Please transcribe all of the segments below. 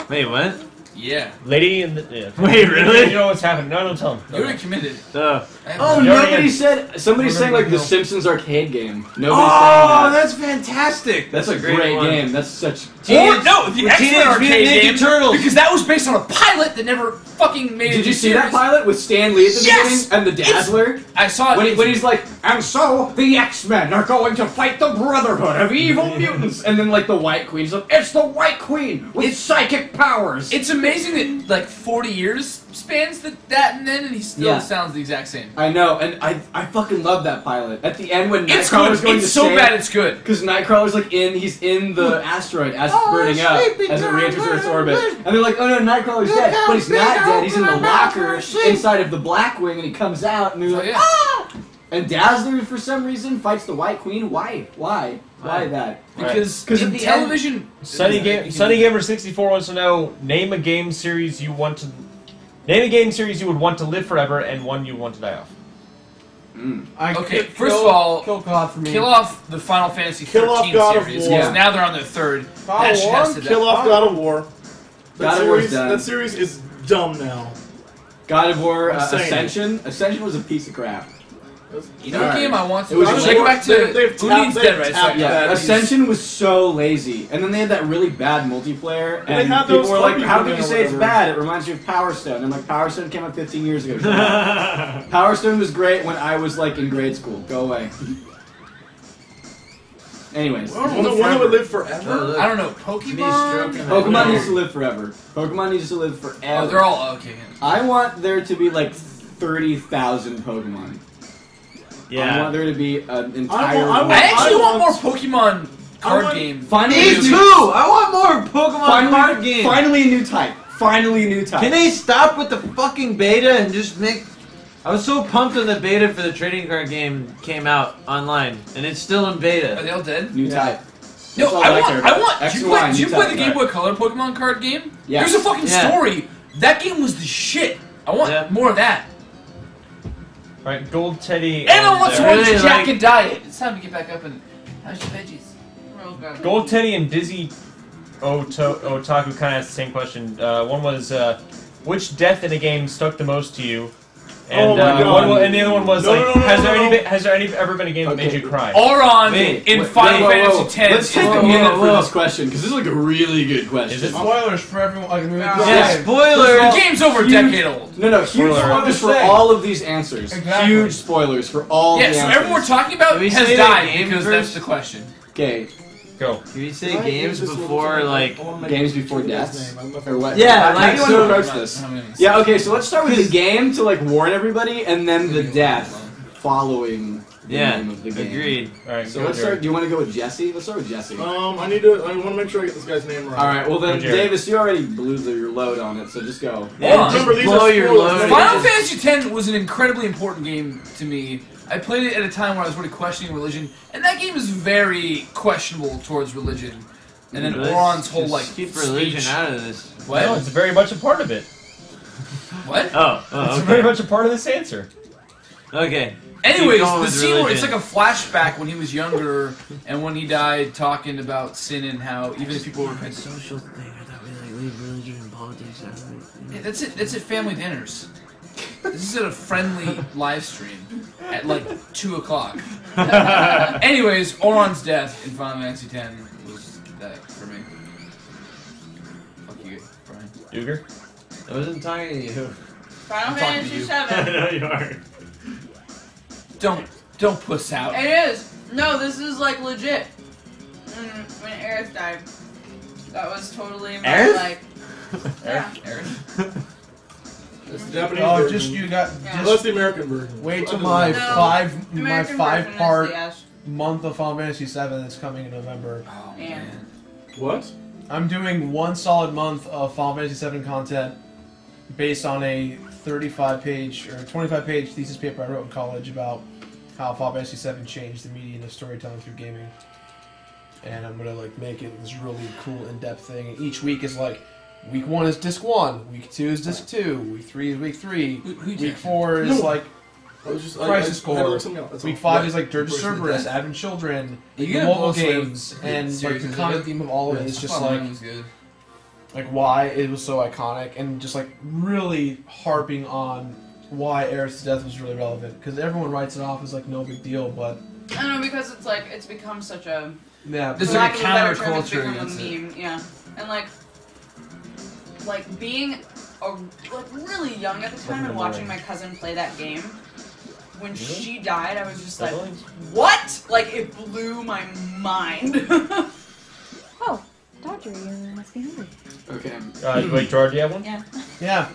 Wait, what? Yeah. Lady in the... Yeah. Wait, really? You know what's happening. No, don't tell him. You already committed. Oh, nobody said... Somebody's saying, like, the Simpsons arcade game. Nobody's saying that. That's fantastic. That's a great game. That's such... No, the X-Men arcade game. Turtles. Because that was based on a pilot that never fucking made it. Did you see that pilot with Stan Lee at the beginning? And the Dazzler? I saw it. When he's like, and so the X-Men are going to fight the Brotherhood of Evil Mutants. And then, like, the White Queen's like, it's the White Queen with psychic powers. It's amazing that, like, 40 years spans that and then, and he still sounds the exact same. I know, and I fucking love that pilot. At the end when It's Nightcrawler's good. going It's to so save, bad it's good. because Nightcrawler's like he's in the asteroid as it's burning up, as it re-enters Earth's orbit. And they're like, oh no, Nightcrawler's dead. But he's not dead, he's in the locker inside of the Black Wing, and he comes out, and they're like, ah! And Dazzler, for some reason, fights the White Queen. Why? Why that? Because in the television... Sunny Gamer 64 wants to know, name a game series you want to... Name a game series you would want to live forever and one you want to die off. Okay, first of all, kill God for me. Kill off the Final Fantasy 13 Kill off God of series, War. because now they're on their third. God of War? Kill off God of War. That series is dumb now. God of War Ascension. Ascension was a piece of crap. You know what game I want to... It was Should I go back to... Who Dead, right? Yeah, Ascension was so lazy. And then they had that really bad multiplayer, and had people those were like, fun how people can you there say or it's whatever. bad? It reminds you of Power Stone. I'm like, Power Stone came out 15 years ago. Power Stone was great when I was like in grade school. Go away. Anyways. One that would live forever? I don't know, Pokemon? Pokemon needs to live forever. Pokemon needs to live forever. Oh, they're all... Okay. I want there to be like 30,000 Pokemon. I want there to be an entire... I actually want more Pokemon card game. Finally, Me too! I want more Pokemon card games. Finally a new type. Finally a new type. Can they stop with the fucking beta and just make... I was so pumped when the beta for the trading card game came out online, and it's still in beta. Are they all dead? New type. No, I want. Did you play the Game Boy Color? Color Pokemon card game? Yeah. There's a fucking story. That game was the shit. I want more of that. Alright, Gold Teddy... And I want to watch really Jack and Diet. It's time to get back up and... How's your veggies? Gold Teddy and Dizzy Otaku kind of asked the same question. One was, which death in a game stuck the most to you? And, and the other one was has there ever been a game that made you cry? Auron in Final Fantasy X. Let's take a minute for this question, because this is like a really good question. Is it? Spoilers for everyone. Yeah, spoilers! The game's over a decade old. No, huge spoilers for all of these answers. Exactly. Huge spoilers for all the answers. Yeah, so everyone we're talking about we has say died the game because first? that's the question. Okay. Go. Can you say games before, like... Games before deaths? Or what? Yeah, how do you want to approach How this? many? Yeah, okay, so let's start with the game to like warn everybody, and then the death following the name of the game. Agreed. Alright, So let's start. Do you want to go with Jesse? Let's start with Jesse. I want to make sure I get this guy's name right. All right. Well then, Go, Jared. Davis, you already blew your load on it, so just go. Yeah, Remember, just these blow are your spoilers. load. Final Fantasy X was an incredibly important game to me. I played it at a time where I was really questioning religion, and that game is very questionable towards religion. And then Auron's whole like keep religion speech. out of this. What? No, it's very much a part of it. What? It's very much a part of this answer. Okay. Anyways, going the with scene where it's like religion. a flashback when he was younger and when he died, talking about sin and how even if people were Social thing. I thought we like leave religion and politics out of it. yeah, that's it. That's at family dinners. This is at a friendly live stream at like 2 o'clock. Anyways, Auron's death in Final Fantasy X was that for me. Fuck you, Brian. Duger? I wasn't talking to you. Final I'm talking to Fantasy you. 7. know you are. Don't puss out. It is. No, this is like legit. When Aerith died, that was totally my Aerith? like. Yeah. Aerith? It's the Japanese Oh, version. just you got. Yeah. That's the American version. Wait till No. my American version is five-part the Ash. month of Final Fantasy VII that's coming in November. Oh Yeah. man. What? I'm doing one solid month of Final Fantasy VII content based on a 35-page or 25-page thesis paper I wrote in college about how Final Fantasy VII changed the medium of storytelling through gaming. And I'm gonna like make it this really cool in-depth thing. And each week is like, week 1 is disc 1, week 2 is disc 2, week 3 is week 3, week 4 is like I was just Crisis I had to Core. look something else. That's week all. 5 is like Dirge of Version of Cerberus, that. Advent Children, You the gonna mobile mostly games, and like series the of common it? theme of all of it is just Fun like was good. like why it was so iconic, and just like really harping on why Aerith's death was really relevant, because everyone writes it off as like no big deal, but I don't know, because it's like it's become such a yeah, There's for like lack a of better term, it's counterculture become against a it. meme, yeah, and like being like really young at the time and watching my cousin play that game. When she died, I was just like, what? Like, it blew my mind. Oh, Dodger, you must be hungry. Okay. Wait, George, do you have one? Yeah. yeah.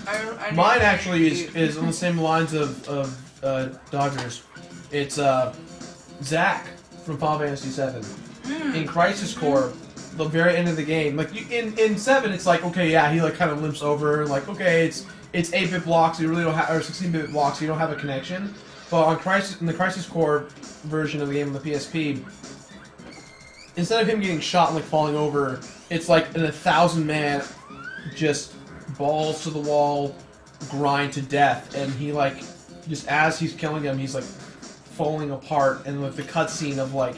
I Mine actually is on the same lines of Dodgers. It's Zack from Final Fantasy VII. In Crisis Core, the very end of the game, like in 7, it's like, okay, yeah, he like kind of limps over, like, okay, it's 8-bit blocks, you really don't have, or 16-bit blocks, you don't have a connection. But in the Crisis Core version of the game on the PSP, instead of him getting shot and like falling over, it's like an 1,000-man just balls to the wall grind to death, and he like just as he's killing him, he's like falling apart, and with the cutscene of like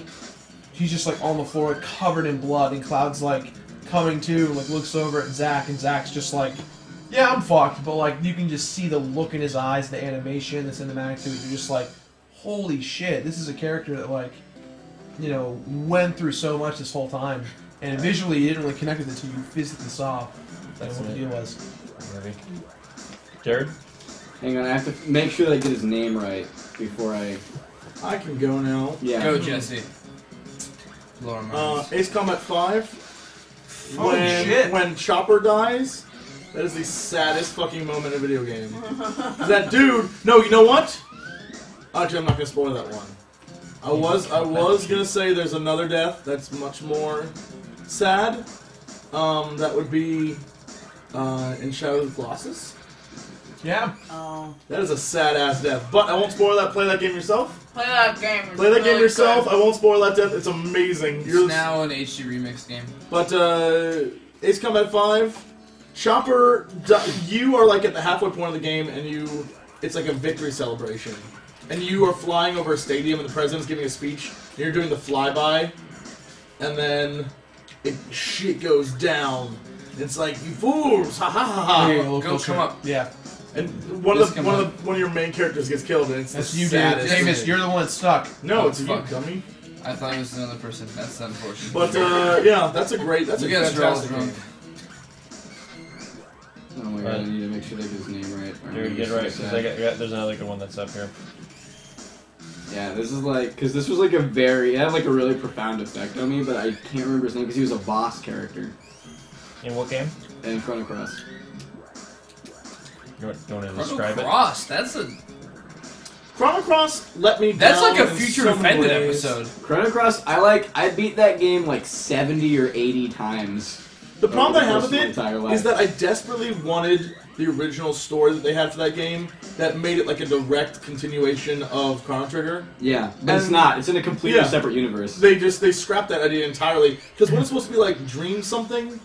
he's just like on the floor covered in blood, and Cloud's like coming to, like looks over at Zack, and Zack's just like, yeah, I'm fucked, but like you can just see the look in his eyes, the animation, the cinematic to it. You're just like, holy shit, this is a character that like, you know, went through so much this whole time, and visually you didn't really connect with it until you physically saw what the deal was. Jared? Hang on, I have to make sure that I get his name right before I... I can go now. Yeah. Go, Jesse. Laura Mars. Ace Combat 5. Holy shit. When Chopper dies, that is the saddest fucking moment in a video game. That dude... No, you know what? Actually, I'm not going to spoil that one. I was going to say there's another death that's much more sad. That would be in Shadow of the Colossus. Yeah. Oh. That is a sad-ass death. But I won't spoil that. Play that game yourself. Play that game. It's Play that game really yourself. good. I won't spoil that death. It's amazing. It's now an HD remix game. But Ace Combat 5, Chopper, you are like at the halfway point of the game, and it's like a victory celebration. And you are flying over a stadium, and the president's giving a speech, and you're doing the flyby, and then shit goes down. It's like, you fools! Ha ha ha ha! Go come up. Yeah. And one of your main characters gets killed, and it's That's the you, saddest Davis. thing. You're the one that's stuck. No, Oh, it's you, fuck. dummy. I thought it was another person. That's unfortunate. But yeah, that's a you guys are all fantastic drunk. game. Oh my god, I need to make sure I get his name right. Jared, get it right, because there's another good one that's up here. Yeah, this is like, because this was like it had like a really profound effect on me, but I can't remember his name because he was a boss character In what game? in Chrono Cross. You want to Chrono describe it? Cross. That's a. Chrono Cross let me That's down like a in Future some Offended ways. episode. Chrono Cross, I beat that game like 70 or 80 times. The problem that I have with My it entire life. is that I desperately wanted the original story that they had for that game that made it like a direct continuation of Chrono Trigger. Yeah, but it's And- not. It's in a completely Yeah. separate universe. They scrapped that idea entirely because when it's supposed to be like Dream something.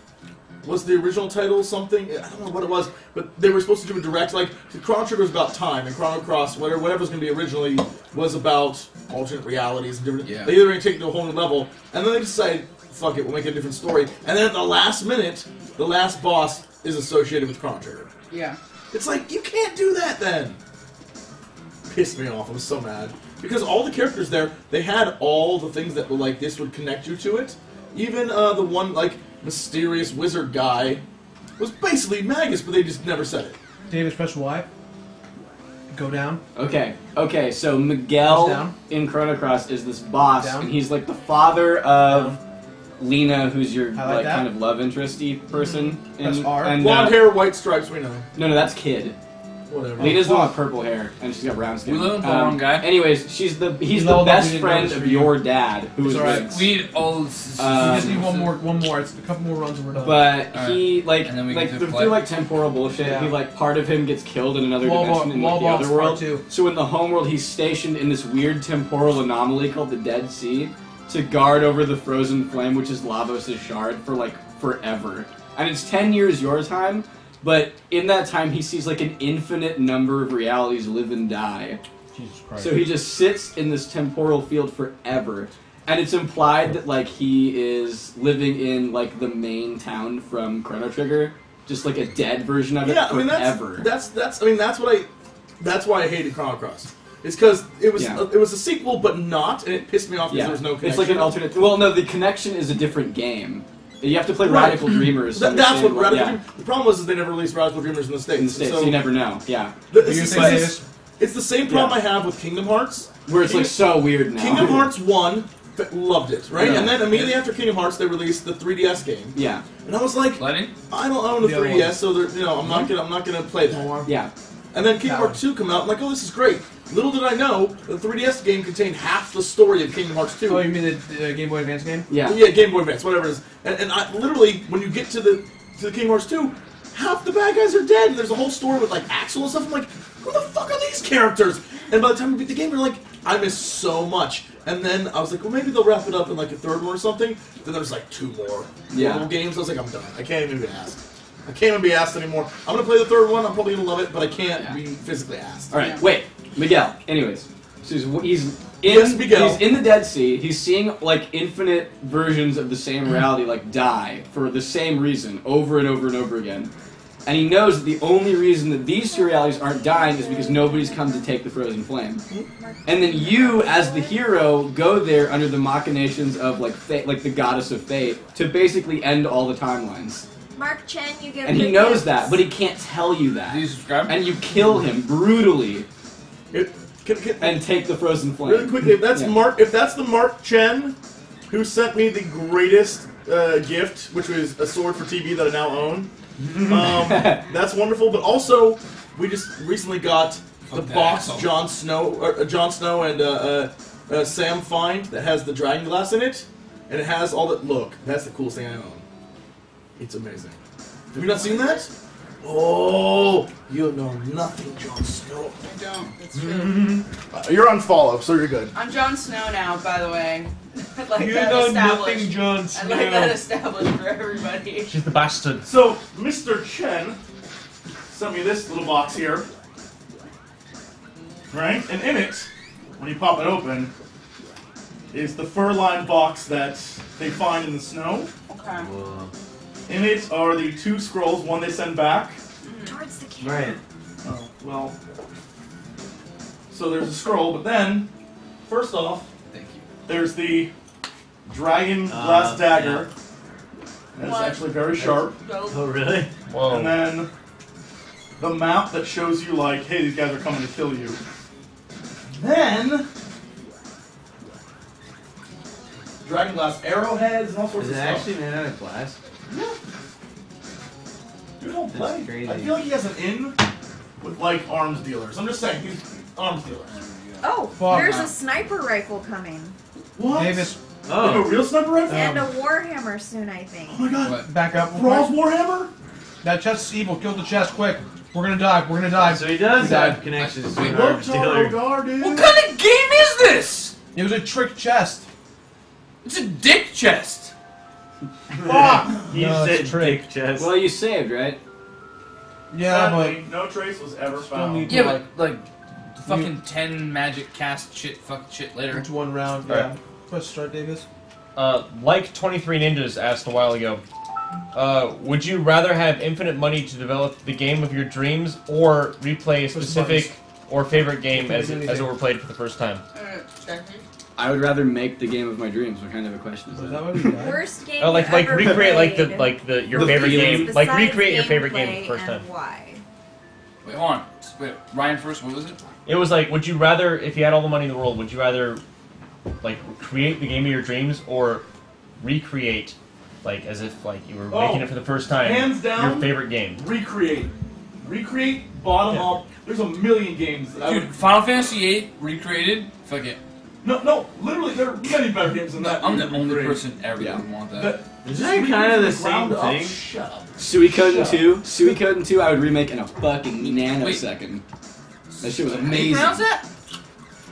Was the original title something? I don't know what it was, but they were supposed to do a direct, like, Chrono Trigger was about time, and Chrono Cross, whatever was going to be originally, was about alternate realities and different... Yeah. They were going to take it to a whole new level, and then they decided, fuck it, we'll make it a different story. And then at the last minute, the last boss is associated with Chrono Trigger. Yeah. It's like, you can't do that then! Pissed me off, I was so mad. Because all the characters there, they had all the things that were like, this would connect you to it. Even the one, like, mysterious wizard guy was basically Magus, but they just never said it. Davis, press Y. Go down. Okay, so Miguel Down. in Chrono Cross is this boss, Down. and he's like the father of Lena, who's your I like like that. kind of love interesty person. Press R. And, Blonde hair, white stripes, we know. No, that's Kid. Whatever. Lena's the one with purple hair, and she's got brown skin. We live with the wrong guy. Anyways, he's the all about best we didn't friend notice of for you. your dad, who is It's alright. Riggs. We all. You just need one more. It's a couple more runs and we're done. But Alright. he like And then we like get to through play. like temporal bullshit. Yeah. He like part of him gets killed in another Wall dimension in like, the Wall other Part world. 2. So in the home world, he's stationed in this weird temporal anomaly called the Dead Sea to guard over the frozen flame, which is Lavos' shard, for like forever. And it's 10 years your time. But in that time, he sees like an infinite number of realities live and die. Jesus Christ. So he just sits in this temporal field forever. And it's implied that like he is living in like the main town from Chrono Trigger, just like a dead version of it Yeah, I mean forever. that's why I hated Chrono Cross. It's because it was a sequel, but not, and it pissed me off because there was no connection. It's like an alternate. Well, no, the connection is a different game. You have to play Radical Dreamers. That's what Radical Dreamers. The problem was is they never released Radical Dreamers in the States. So you never know. Yeah. It's the same problem I have with Kingdom Hearts, where it's like so weird now. Kingdom Hearts 1, loved it, right? Yeah. And then immediately after Kingdom Hearts, they released the 3DS game. Yeah. And I was like, I don't own a 3DS, so I'm not gonna play that. Yeah. And then Kingdom Hearts 2 come out, I'm like, oh, this is great. Little did I know, the 3DS game contained half the story of Kingdom Hearts 2. Oh, you mean the Game Boy Advance game? Yeah. Yeah, Game Boy Advance, whatever it is. And I literally, when you get to the Kingdom Hearts 2, half the bad guys are dead, and there's a whole story with like Axel and stuff. I'm like, who the fuck are these characters? And by the time we beat the game, you're like, I missed so much. And then I was like, well, maybe they'll wrap it up in like a third one or something. Then there's like 2 more little games. I was like, I'm done. I can't even be asked. I can't even be asked anymore. I'm gonna play the third one. I'm probably gonna love it, but I can't be physically asked. All right, wait, Miguel. Anyways, so he's in the Dead Sea. He's seeing like infinite versions of the same reality like die for the same reason over and over and over again. And he knows that the only reason that these two realities aren't dying is because nobody's come to take the frozen flame. And then you, as the hero, go there under the machinations of like fate, like the goddess of fate, to basically end all the timelines. Mark Chen, you get. And he knows that, but he can't tell you that. Do you subscribe? And you kill him brutally. And take the frozen flame. Really quickly, if that's if that's the Mark Chen who sent me the greatest gift, which was a sword for TV that I now own, that's wonderful. But also, we just recently got the box Jon Snow and Sam find that has the dragon glass in it, and it has all that. Look, that's the coolest thing I own. It's amazing. Have you not seen that? Oh, you know nothing, Jon Snow. I don't. That's true. You're on follow, so you're good. I'm Jon Snow now, by the way. I'd like You that know established. nothing, Jon Snow. I'd like that established for everybody. She's the bastard. So, Mr. Chen sent me this little box here. Right? And in it, when you pop it open, is the fur-lined box that they find in the snow. Okay. Whoa. In it are the 2 scrolls, one they send back. Towards the camera. Right. Oh, well. So there's a scroll, but then, first off, there's the dragon glass dagger. That's actually very sharp. Oh, really? Whoa. And then the map that shows you, like, hey, these guys are coming to kill you. Then dragon glass arrowheads and all sorts Is of it stuff. actually made out of glass? Yeah. Dude, don't That's play. crazy. I feel like he has an in with, like, arms dealers. I'm just saying, he's arms dealers. Oh, Fuck. there's a sniper rifle coming. What? Davis, Like a real sniper rifle? And a warhammer soon, I think. Oh my god. back up. Thrall's Warhammer? That chest is evil. Kill the chest quick. We're gonna die. We're gonna die. So he does He died. have connections to Wait, an arms dealer. Dude. What kind of game is this? It was a trick chest. It's a dick chest. Fuck! He No, said it's trick. dick chest. Well, you saved, right? Yeah, Sadly, no trace was ever Still found. need- Yeah, but like, fucking 10 magic cast shit, fuck shit but later. it's one round. All Yeah. right. Press start, Davis. Like 23 Ninjas asked a while ago, would you rather have infinite money to develop the game of your dreams, or replay a specific or favorite game as it were played for the first time? I would rather make the game of my dreams. What kind of a question is Is that? that what we got? Worst game Oh, like you ever recreate played. your The favorite feeling. game, like Besides recreate your favorite game gameplay for the first and time. why? Wait, hold on. Wait, Ryan first, what was it? It was like, would you rather, if you had all the money in the world, would you rather like create the game of your dreams or recreate, like as if like you were making it for the first time, hands down, your favorite game? Recreate. Recreate, bottom up. There's a million games that I Dude, would... Final Fantasy VIII recreated? Fuck it. No, literally, there are many better games than that. I'm the only Recreate. person ever that would want that. Isn't that kind of the same Ground up, thing? Shut up. Suikoden 2? Suikoden 2 I would remake in a fucking nanosecond. That shit was How do you amazing. pronounce that?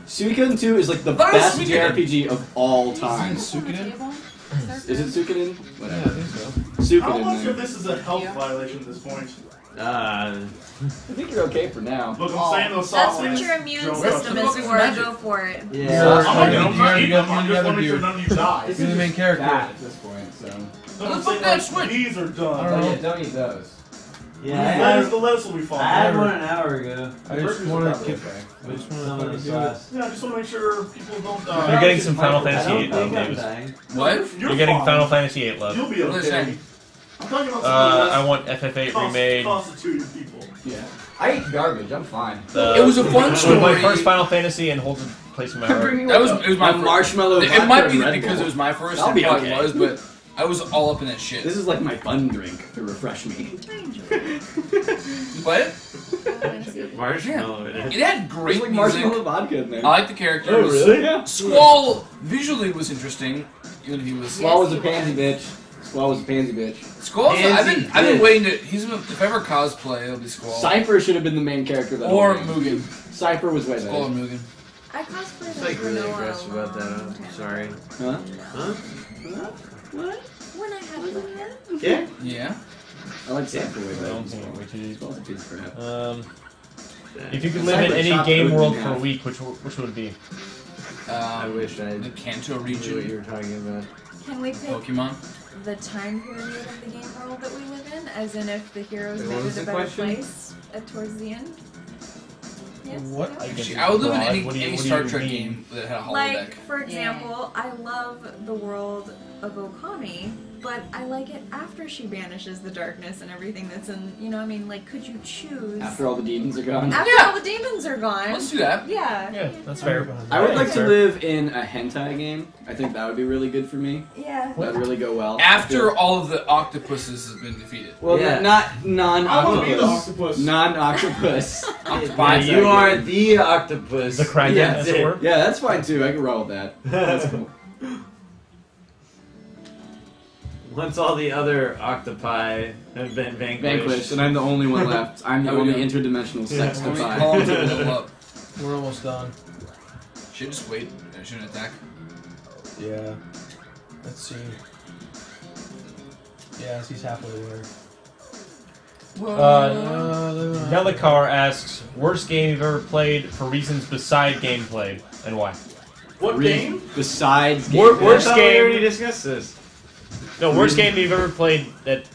Suikoden 2 is like the What is best Suikoden? JRPG of all time. Suikoden? Is it Suikoden? Yeah, I Whatever. think so. Suikoden. How much man. of this is a health violation at this point? Uh, I think you're okay for now. Look, I'm saying those That's soft what things. your immune Don't system touch is them. for. Go for it. yeah. I'm You're not eating them. the I just want to make sure beard. none of you die. You're the main character. Fat at this point, so. Look, I'm Fuck saying that like, switch. these are done. I don't know. Yeah, don't eat those. Yeah, The lettuce will be I fine. had one an hour ago. I just Burgers want are to probably get. okay. I just want Some of to the do it. sauce. Yeah, I just want to make sure people don't die. You're getting some Final I Fantasy don't VIII think love, I'm Davis. dying. What? You're getting fine. Final Fantasy VIII love. You'll be What is okay. that? I'm talking about I want FF8 remade. constituted people. Yeah. I eat garbage. I'm fine. It was a fun It was story. my first Final Fantasy and holds a place in my heart. It was my a marshmallow. It vodka might be and Red because Bull. it was my first. I'll It be probably okay. was, but I was all up in that shit. This is like my fun drink to refresh me. What? Marshmallow in it. It had great There's like music. marshmallow vodka in there. I liked the characters. Oh, really? Yeah. Squall visually was interesting, even if he was. Squall was a pansy bitch. Squall was a pansy bitch. Squall. I've Pansy been bitch. waiting to. If ever cosplay, it'll be Squall. Cypher should have been the main character. That Or whole Mugen. game. Cypher was way Squall or better. Mugen. I cosplayed It's as like really Renoa aggressive a about that. long I'm time sorry. Huh? Huh? What? When I had Luna. Yeah. Yeah. I like Cypher way I better. don't think we should Squall's a piece of crap. if you could live in Cypher any chopped game food world in for a half. week, which would it be? I wish I The Kanto knew what you region. were talking about. Can we pick Pokemon. the time period of the game world that we live in? As in if the heroes Wait, what made was it a the better question? place towards the end? Yes? What? No? I guess Actually, I would live in broad. any, What do you- any what do Star you Trek mean? game that had a holodeck. Like, for example, I love the world of Okami, but I like it after she banishes the darkness and everything that's in, you know, I mean, like, could you choose? After all the demons are gone. After Yeah. all the demons are gone. Let's do that. Yeah. Yeah, that's fair. I would like to Fair. live in a hentai game. I think that would be really good for me. Yeah. That would really go well. After all of the octopuses have been defeated. Well, Yeah. not I want to be the non-octopus. octopus. Non-octopus. Yeah, you are the octopus. The Kraken, Yeah, as it were. Yeah, that's fine too. I can roll with that. That's cool. Once all the other octopi have been Vanquished, and I'm the only one left. I'm the Oh, only yeah. interdimensional sex How many defy. columns have we up? We're almost done. Should just wait. I shouldn't attack. Yeah. Let's see. Yes, he's halfway there. Melikar asks, worst game you've ever played for reasons beside gameplay, and why? What game? Besides Worst I thought we game- already discussed this. No, worst game you've ever played that,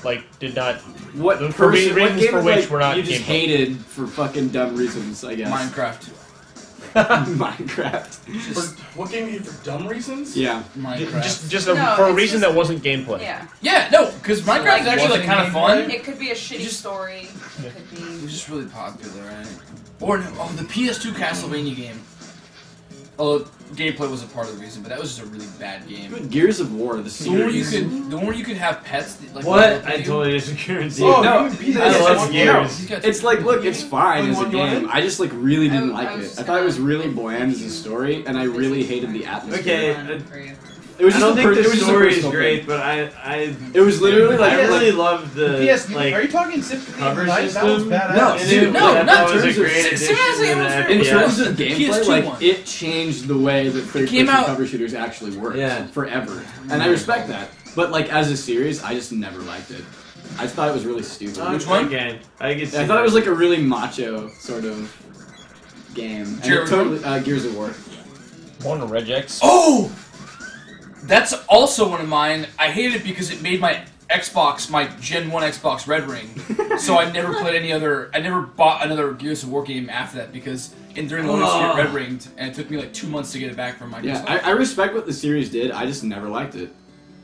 like, did not... What For person? reasons What game for is which like we're not you just gameplay. hated for fucking dumb reasons? I guess. Minecraft. Minecraft. What game you hate for dumb reasons? Yeah. Minecraft. Just No, for a it's reason just- that wasn't gameplay. Yeah. Yeah, no, because Minecraft like, is actually like kind of fun. It could be a shitty Just- story. Yeah. It could It be. was just really popular, right? Or no, the PS2 Castlevania game. Oh, gameplay was a part of the reason, but that was just a really bad game. Good Gears of War, the The one where you series. could, the one where you could have pets. That, like, What? walk with I you. totally disagree with you. Oh, no, I love Gears. He's got- It's like, look, it's fine as a What do you want? game. I just like really didn't I like was it. just I thought it was gonna- really bland as a story, and I really hated the atmosphere. Okay, For you. It was I just don't a think it the was just a story is personal great, thing. but I It was literally like, I really love the PS, like are you talking Symphony cover of the Night? That was system? badass. No, and dude, it, no, I not thought it was in a terms of- great addition seriously, to it was the very- in FPS. terms of The gameplay, PS2 like one. it changed the way that came third-person out- cover shooters actually worked Yeah. forever, and I respect that. But like as a series, I just never liked it. I just thought it was really stupid. Which one? Again, I can see I thought that. it was like a really macho sort of game. And it totally Gears of War. One Regex. Oh! That's also one of mine. I hated it because it made my Xbox, my Gen 1 Xbox red ring. So I never played any other, I never bought another Gears of War game after that because during the launch it red ringed and it took me like 2 months to get it back from Microsoft. Yeah, I respect what the series did. I just never liked it.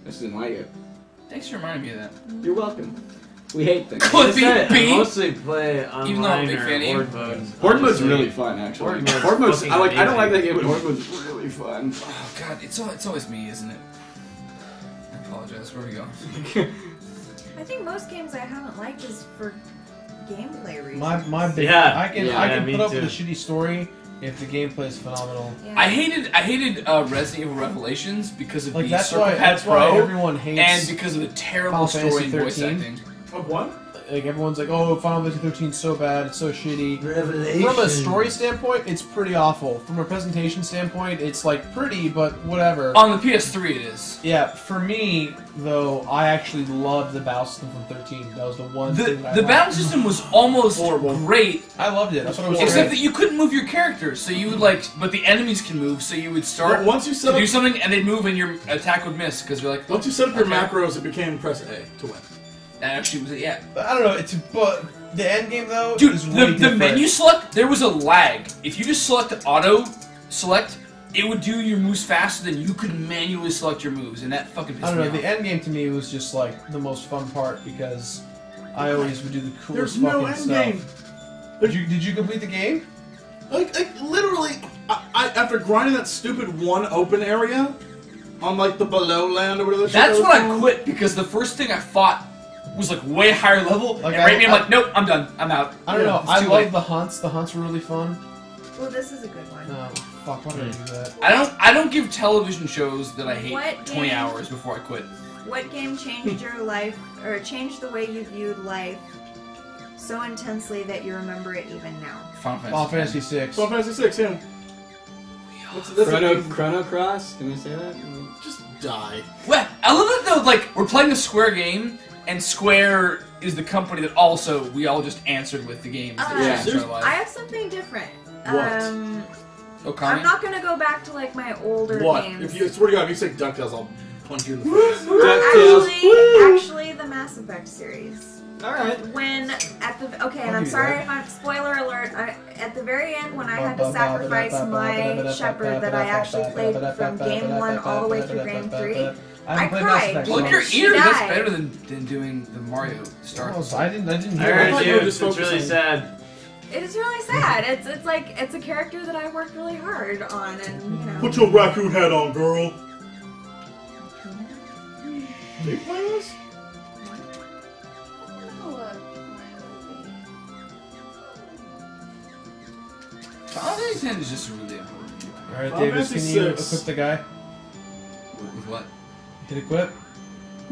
I just didn't like it. Thanks for reminding me of that. You're welcome. We hate things. Could I be said I B. mostly play online Even though I'm a big or fan of you. Horde mode. Horde mode's honestly. really fun, actually. Horde mode's fucking I like. I don't like that amazing. game, but Horde mode's really fun. Oh god, it's always me, isn't it? I apologize. Where are we going? I think most games I haven't liked is for gameplay reasons. My big. Yeah. I can Yeah, I can me put up too. with a shitty story if the gameplay is phenomenal. Yeah. I hated Resident Evil Revelations because of Like the that's Circle why Pad that's why Pro everyone hates and because of the terrible Final story and Fantasy voice 13. acting. Of what? like everyone's like, oh, Final Fantasy 13 is so bad, it's so shitty. Revelation. From a story standpoint, it's pretty awful. From a presentation standpoint, it's like pretty, but whatever. On the PS3, it is. Yeah, for me though, I actually loved the battle system from 13. That was the one thing that I The battle liked. system was almost great, I loved it. That's what I was except saying. that you couldn't move your character, so you would like, but the enemies can move, so you would start Well, once you set to do up, something and they'd move and your attack would miss because you're like, once you set up your okay. macros, it became press A to win. That actually was it. Yeah. I don't know. But the end game though, Dude, is way the different. menu select, there was a lag. If you just select auto select, it would do your moves faster than you could manually select your moves, and that fucking pissed I don't me know. off. The end game to me was just like the most fun part because I always would do the There's coolest no fucking end stuff. game. Did you complete the game? Like literally, I after grinding that stupid one open area on like the below land or whatever. That's when I quit because the first thing I fought was like way higher level. Like, and right me, I'm like, nope, I'm done. I'm out. I don't know. It's I too love late. the hunts. The hunts were really fun. Well, this is a good one. Oh, fuck, why did I do that? I don't give television shows that I hate What 20 game? hours before I quit. What game changed your life, or changed the way you viewed life so intensely that you remember it even now? Final Fantasy. Fantasy 6. Final Fantasy 6, yeah. That's Chrono Cross? Can I say that? just die. Well, I love it though. Like we're playing a Square game, and Square is the company that also we all just answered with the games that Yeah. changed our life. I have something different. What? Okami? I'm not gonna go back to like my older What? games. If you swear to God, if you say DuckTales, I'll punch you in the face. Actually, the Mass Effect series. Alright. When at the and I'll I'm do sorry that. if I'm spoiler alert. At the very end, when I had to sacrifice my shepherd that I actually played from game 1 all the way through game 3, I haven't played Mass cried. Effect, Plug your She ear. That's died. better than doing the Mario Star. Oh, so I didn't I hear heard thought you. you were It's just really focusing- sad. It is really sad. It's like it's a character that I worked really hard on, and you know. Put your raccoon hat on, girl. Do you play this? Final Fantasy X is just really important. Alright, Final Davis, can Fantasy you 6. equip the guy? With what? Hit equip.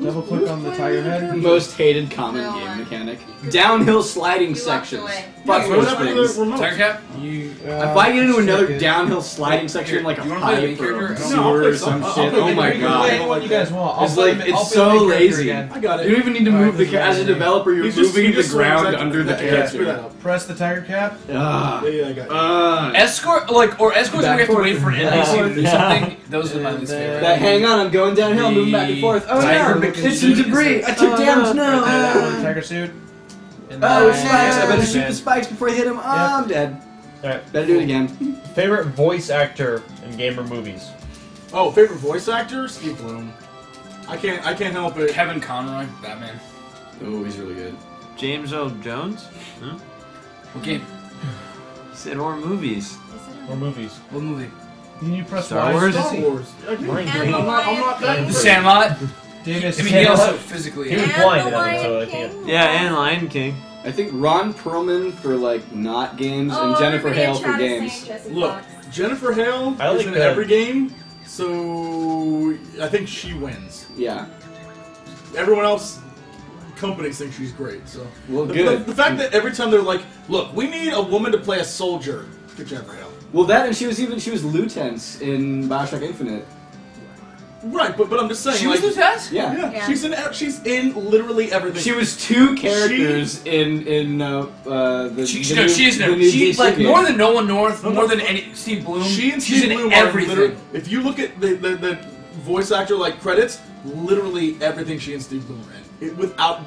Double click on the tiger head. Most hated common No game one. mechanic. Downhill sliding You walked sections. away. Fuck What those happened to the things. remote? Tiger Cap? You, If I get into another check it. downhill sliding section like a You wanna play the main pipe or character? a No, I'll sewer play or some some- shit, I'll oh play my the main Play god. anyone you guys want. I'll It's play like, the- it's I'll play so the main character lazy. again. I got You it. don't even need to Alright, move the this is as a amazing. developer, you're He's just- moving he the just swims ground at- under the yeah, yeah, screw that character. up. Press the tiger cap. Ah. Yeah, I got it. Escort, like, or escorts where we have to wait for an NPC to do Yeah. something. Those are my least favorite. That hang on, I'm going downhill, moving back and forth. Oh Tiger no, making it's some suit. debris. I took damage. No. Tiger suit. And Oh, then- spikes! I better and shoot then- the spikes before I hit him. Oh, I'm dead. Alright. Better do it again. Favorite voice actor in game or movies? Oh, favorite voice actor? Steve Bloom. I can't help it. Kevin Conroy, Batman. Oh, he's really good. James Earl Jones? What game? He said more movies. Or movies? What movie? Can you press Star Y? Wars? Star Jesse? Wars. Green. I'm not that The great. Sandlot. Davis, I mean, he also Sandlot? physically. He was And blind the in that one, so I Lion can't. King. Yeah, and Lion King. I think Ron Perlman for like not games and Jennifer everybody in Hale for chat is games. saying Jesse Look, Fox. Jennifer Hale I is like in the- every game, so I think she wins. Yeah. Everyone else, companies think she's great. So Well, the, good. the fact that every time they're like, "Look, we need a woman to play a soldier," get Jennifer Hale. Well, that and she was Luten's in Bioshock Infinite. Right, but I'm just saying. She was like, Lieutenant? Yeah. Yeah, Yeah. she's in literally everything. She was two characters in the. She the new- is the no. new She DC like game. more than Nolan North, No, more no. than any Steve Bloom. She and she's Steve in Bloom are everything. literally. If you look at the voice actor like credits, literally everything she and Steve Bloom are in. Without,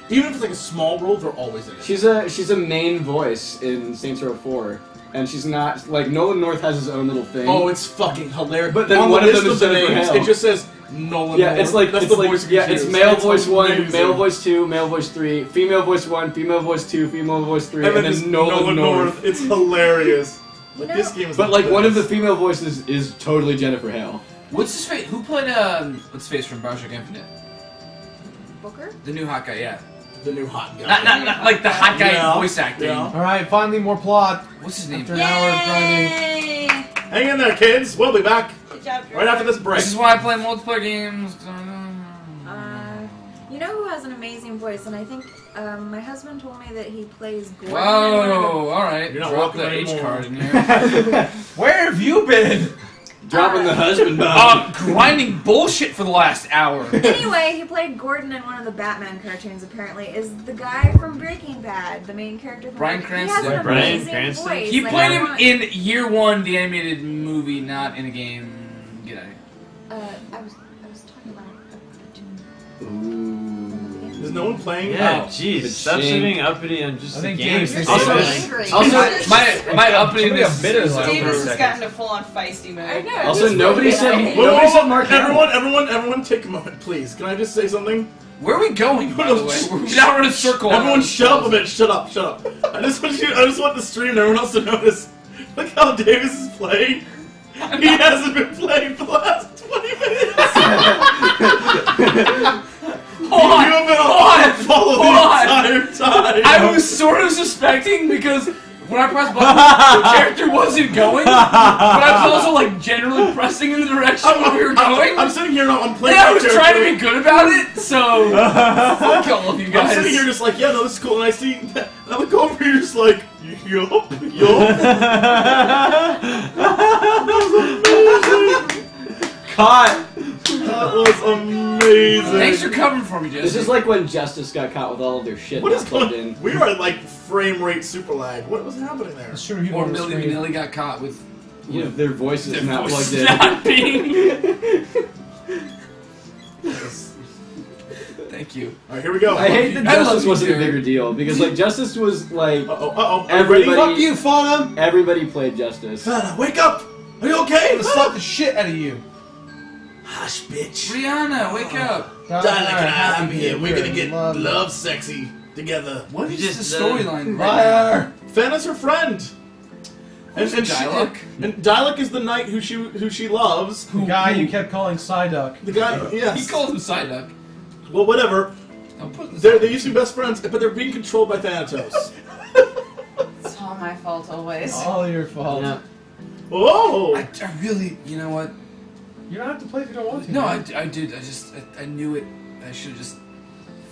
even if it's like a small role, they're always in it. She's a main voice in Saints Row 4, and she's not like Nolan North has his own little thing. Oh, it's fucking hilarious. But then on one the of list them is the Jennifer names, Hale. it just says Nolan. yeah, North. it's like that's it's the like voice you yeah, can it's choose. male It's voice 1, amazing. male voice 2, male voice 3, female voice 1, female voice 2, female voice 3, and, just then Nolan North. It's hilarious. Like, No. this game is But like one of the best. female voices is totally Jennifer Hale. What's his face? Who played what's his face from Bioshock Infinite? Booker? The new hot guy, yeah. the new hot guy. Not like the hot guy Yeah, voice acting. yeah. Alright, finally more plot. What's his name? After an hour of grinding. Yay! Hang in there, kids. We'll be back Good job, right after this break. This is why I play multiplayer games. know who has an amazing voice, and I think my husband told me that he plays Gordon. Whoa, alright. You're not Drop welcome the H anymore. card in here. Where have you been? Dropping the husband bomb. Grinding bullshit for the last hour. Anyway, he played Gordon in one of the Batman cartoons, apparently. Is the guy from Breaking Bad, the main character from Bryan Breaking Bad. He has an Bryan amazing Cranston? voice. He Like, played I him want- in Year One, the animated movie, not in a game. Get out of here. I was talking about a cartoon. Is no one playing? Yeah, Oh. jeez. It's Stop shame. being uppity on just I the think games. games- Also, Angry. My uppityness is over. Davis has gotten to full-on feisty mode. I know. Also, nobody said Whoa, everyone take a moment, please. Can I just say something? Where are we going, by the way? We're now in a circle. Everyone shut up a bit, shut up. I just want the stream and everyone else to notice. Look how Davis is playing. He hasn't been playing for the last 20 minutes. Hold on, You have been hold on on, follow hold on. the entire time. I was sort of suspecting because when I pressed button, the character wasn't going, but I was also like generally pressing in the direction where we were going. I'm sitting here and I'm playing. And I was my trying to character. be good about it, so fuck all of you I'm guys. sitting here just like, yeah, no, this is cool, and I see, and I look over here just like, yup. Caught. That was amazing. Thanks for covering for me, Jesse. This is like when Justice got caught with all of their shit What not is plugged going? in. We were at like frame rate super lag. What was happening there? It's true. People Or on the Millie screen. Vanilli got caught with You know, their voices their not voice plugged in. not being. Thank you. All right, here we go. I hate that I love Justice you, wasn't a Jared. bigger deal because like Justice was like Uh-oh. everybody. Fuck you, Fauna. Everybody played Justice. Fana, wake up! Are you okay? I'm gonna slap the shit out of you. Hush, bitch. Brianna, wake up. Darling, I'm here. We're gonna Weird. get Love love sexy together. What You is just, the storyline? Liar. Fana's her friend. Who's Dialog? And Dialog is the knight who she loves. The guy you kept calling Psyduck. The guy, yes. He calls him Psyduck. Well, whatever. I'll put this They used to be best friends, but they're being controlled by Thanatos. It's all my fault always. All your fault. Yeah. Oh! I really, you know what? You don't have to play if you don't want to. No, man. I did. I knew it. I should have just.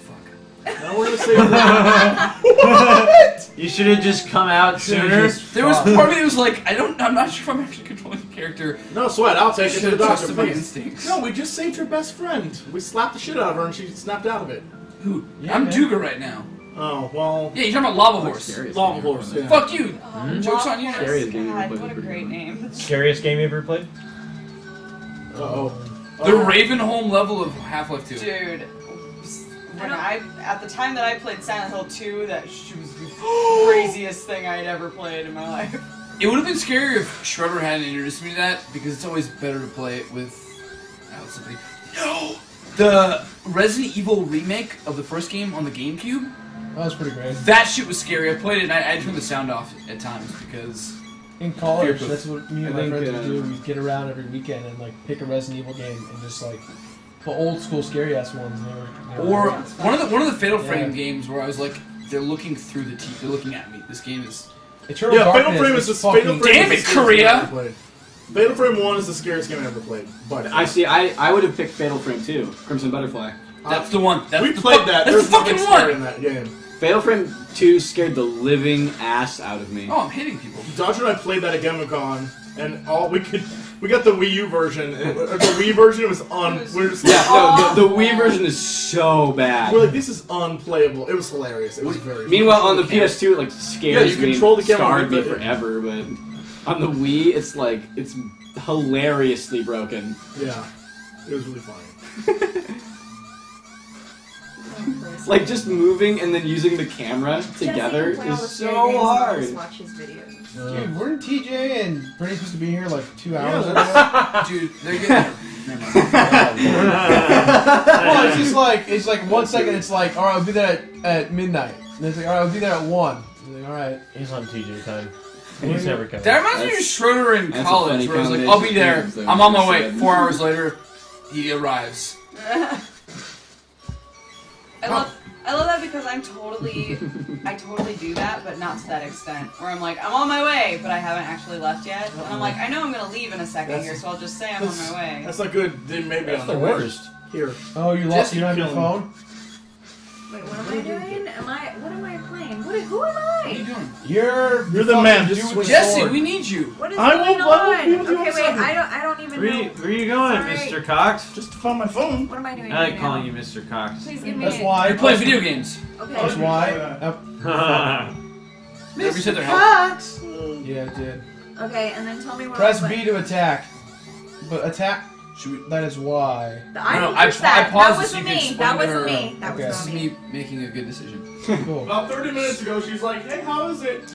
Fuck. Now we're gonna say What? You should have just come out sooner. There was part of me that was like, I'm not sure if I'm actually controlling the character. No sweat, I'll take it to Should the have doctor, trusted my please. instincts. No, we just saved her best friend. We slapped the shit out of her and she snapped out of it. Who? Yeah, I'm man. Duga right now. Oh, well. Yeah, you're talking about Lava Horse. Scariest Lava game Horse, ever played. yeah. Fuck you. Joke's on you. Scariest game God, ever what a played. great name. Scariest game you ever played? Uh-oh. The Ravenholm level of Half-Life 2. Dude, when at the time that I played Silent Hill 2, that was the craziest thing I'd ever played in my life. It would have been scarier if Shredder hadn't introduced me to that, because it's always better to play it with somebody. No! The Resident Evil remake of the first game on the GameCube, That was pretty great. that shit was scary. I played it and I turned the sound off at times because... In college, Fearproof. that's what me and I my think, friends would do. We'd get around every weekend and like pick a Resident Evil game and just like the old school scary ass ones. And they were Or great. one of the Fatal Frame Yeah. games where I was like, they're looking through the teeth, they're looking at me. This game is... Eternal Yeah, Fatal Darkness Frame is is fucking... Fatal Frame Damn is it, the scariest game I Korea! ever played. Fatal Frame 1 is the scariest game I ever played. But I see. I would have picked Fatal Frame 2, Crimson Butterfly. That's the one. That's we the played that. That's There's the fucking nothing scary in one! that game. Fatal Frame 2 scared the living ass out of me. Oh, I'm hitting people. Dodger and I played that at GameCon, and we got the Wii U version. And the Wii version was we're just Yeah, like, no, the Wii version is so bad. we're like, this is unplayable. It was hilarious. It was very. Meanwhile, on the PS2, it like scares you me, control the and camera scarred me with it. forever. But on the Wii, it's like it's hilariously broken. Yeah, it was really funny. Like just moving and then using the camera together Jesse can play all the is scary so games and I'll hard. just watch his videos. Dude, weren't TJ and Brittany supposed to be here like 2 hours ago? Dude, they're getting... Never mind. Well, it's like 1 second it's like, alright, I'll be there at midnight. And it's like, alright, I'll be there at 1. Like, alright. He's on TJ time. He's never coming. That reminds me of Schroeder in that's a college, funny where I was like, combination I'll be of there, things that I'm we on my just way. said. 4 hours later, he arrives. I love that because I totally do that, but not to that extent. Where I'm like, I'm on my way, but I haven't actually left yet. And I'm like, I know I'm gonna leave in a second here, so I'll just say I'm on my way. That's not good. They made me That's on the my way. worst. Here. Oh, you lost Jesse you don't have your killing phone? Wait, what am I doing? What am I playing? Who am I? What are you doing? You're the man. Just Just swing Jesse, sword. we need you. What is I going will- I will on? be with you Okay, in a wait, second. I don't even know. Where are you going, Sorry. Mr. Cox? Just to find my phone. What am I doing I like right calling now? you Mr. Cox. Please give me That's a... why. You're playing video games. Okay. That's why. Never said their help. Yeah, it did. Okay, and then tell me what Press I'm B to attack. But attack. That is why. I No, didn't I push that. paused That it so wasn't you could me. explain That to wasn't her. me. That Okay. was This not is me. me making a good decision. Cool. About 30 minutes ago, she's like, "Hey, how is it